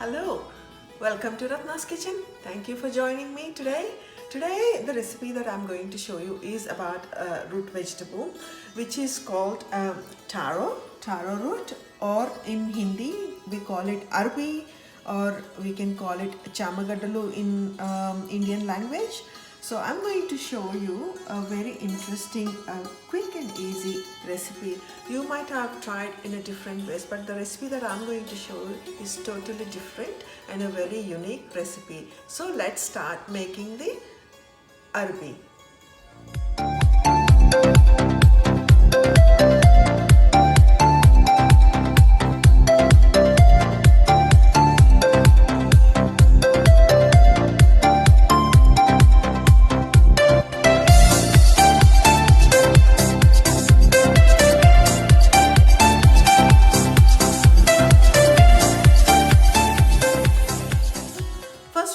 Hello, welcome to Ratna's Kitchen. Thank you for joining me today. Today the recipe that I'm going to show you is about a root vegetable which is called taro root, or in Hindi we call it Arbi, or we can call it chamagadalu in Indian language. So I'm going to show you a very interesting, quick and easy recipe. You might have tried in a different ways, but the recipe that I'm going to show you is totally different and a very unique recipe. So let's start making the Arbi.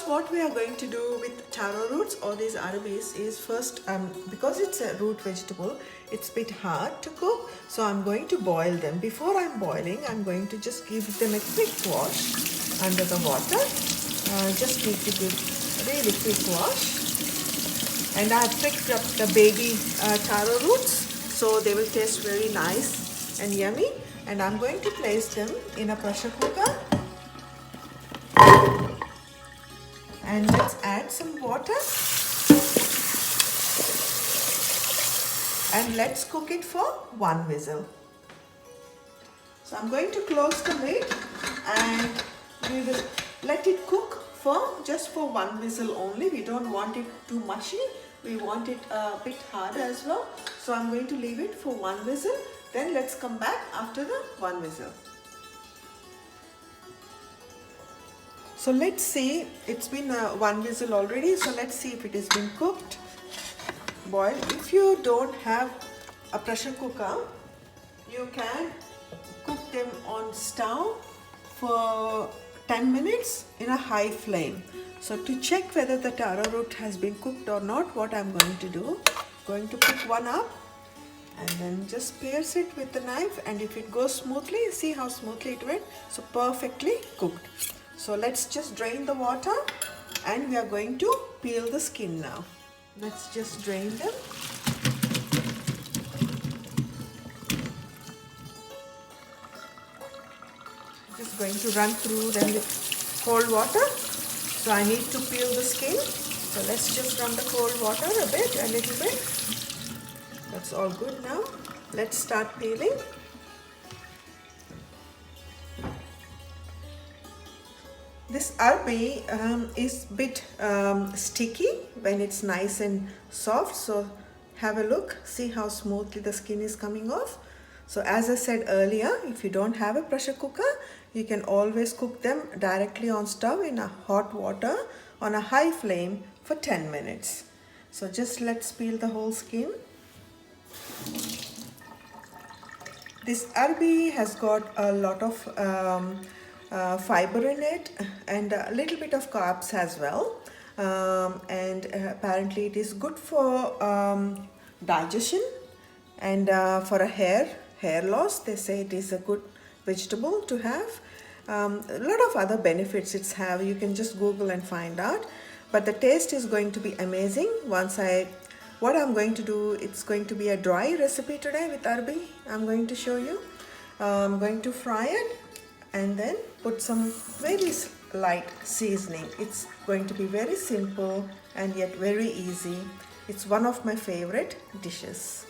What we are going to do with taro roots or these Arabis is first, because it's a root vegetable, it's a bit hard to cook, so I'm going to boil them. Before I'm boiling, I'm going to just give them a quick wash under the water. Just need to give a really quick wash. And I've picked up the baby taro roots, so they will taste very nice and yummy. And I'm going to place them in a pressure cooker. And let's add some water and let's cook it for 1 whistle. So I'm going to close the lid and we will let it cook for just for 1 whistle only. We don't want it too mushy. We want it a bit hard as well. So I'm going to leave it for 1 whistle. Then let's come back after the 1 whistle. So let's see, it's been 1 whistle already, so let's see if it has been cooked, boiled. If you don't have a pressure cooker, you can cook them on stove for 10 minutes in a high flame. So to check whether the taro root has been cooked or not, what I'm going to do, going to pick one up and then just pierce it with the knife, and if it goes smoothly, see how smoothly it went, so perfectly cooked. So let's just drain the water and we are going to peel the skin now. Let's just drain them. Just going to run through them with cold water. So I need to peel the skin. So let's just run the cold water a little bit. That's all good now. Let's start peeling. This Arbi is a bit sticky when it's nice and soft, so have a look, see how smoothly the skin is coming off. So as I said earlier, if you don't have a pressure cooker, you can always cook them directly on stove in a hot water on a high flame for 10 minutes. So just let's peel the whole skin. This Arbi has got a lot of fiber in it and a little bit of carbs as well, and apparently it is good for digestion and for a hair loss. They say it is a good vegetable to have. A lot of other benefits it's have, you can just Google and find out, but the taste is going to be amazing. What I'm going to do, it's going to be a dry recipe today with Arbi. I'm going to show you. I'm going to fry it and then put some very light seasoning. It's going to be very simple and yet very easy. It's one of my favorite dishes.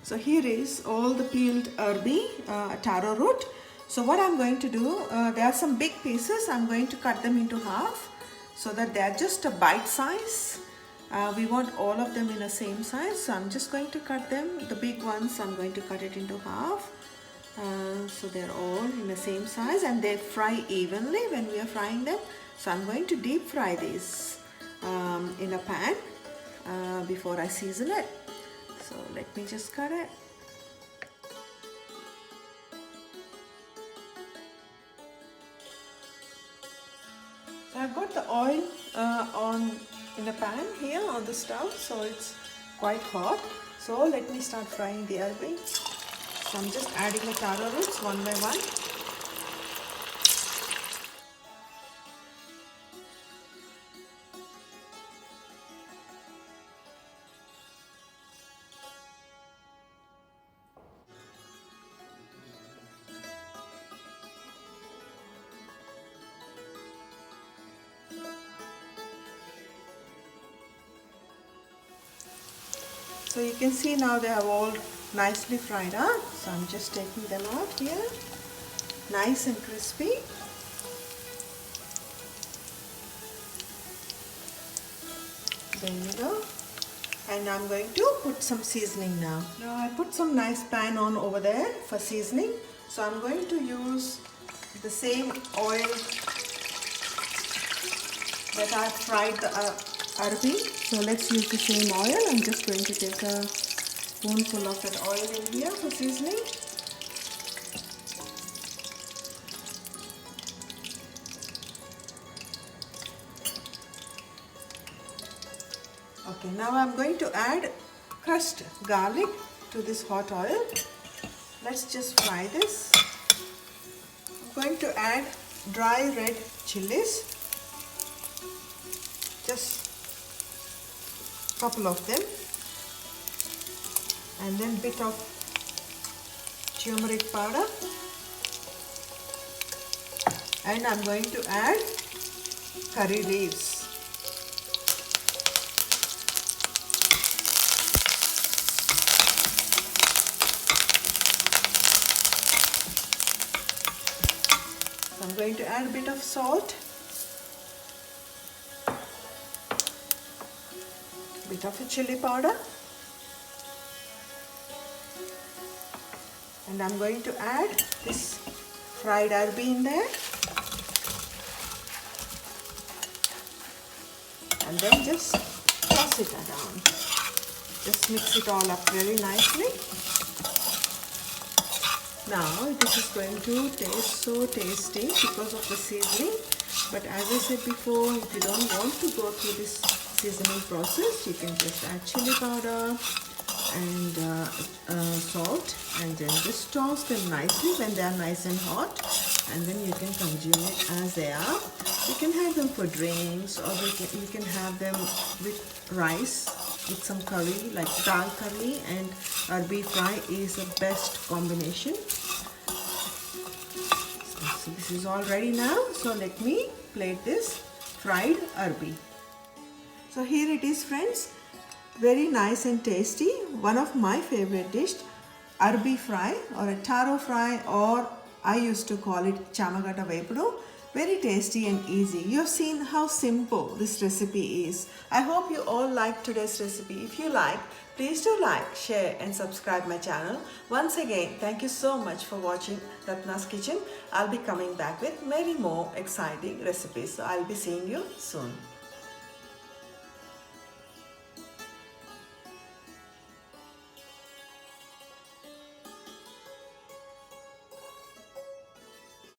So here is all the peeled Arbi, taro root. So what I'm going to do, there are some big pieces. I'm going to cut them into half so that they are just a bite size. We want all of them in the same size, so I'm just going to cut them. The big ones, I'm going to cut it into half. So they're all in the same size and they fry evenly when we are frying them. So I'm going to deep fry these in a pan before I season it. So let me just cut it. I've got the oil on in a pan here on the stove, so it's quite hot. So let me start frying the Arbi. So I'm just adding the taro roots one by one. So you can see now they have all nicely fried up. So I'm just taking them out here. Nice and crispy. There you go. And I'm going to put some seasoning now. Now I put some nice pan on over there for seasoning. So I'm going to use the same oil that I fried the Arbi. So let's use the same oil. I'm just going to take a spoonful of that oil in here for seasoning. Okay, now I'm going to add crushed garlic to this hot oil. Let's just fry this. I'm going to add dry red chillies. Just a couple of them. And then bit of turmeric powder. And I'm going to add curry leaves. I'm going to add a bit of salt, bit of a chili powder, and I'm going to add this fried Arbi in there, and then just toss it around. Just mix it all up very nicely. Now this is going to taste so tasty because of the seasoning, but as I said before, if you don't want to go through this seasoning process, you can just add chili powder and salt, and then just toss them nicely when they are nice and hot, and then you can consume it as they are. You can have them for drinks, or you can have them with rice, with some curry like dal curry, and Arbi fry is the best combination. So this is all ready now, so let me plate this fried Arbi. So here it is, friends, very nice and tasty. One of my favorite dish, Arbi fry or a taro fry, or I used to call it chamagata vepudu. Very tasty and easy. You have seen how simple this recipe is. I hope you all liked today's recipe. If you like, please do like, share and subscribe my channel. Once again, thank you so much for watching Ratna's Kitchen. I'll be coming back with many more exciting recipes. So I'll be seeing you soon.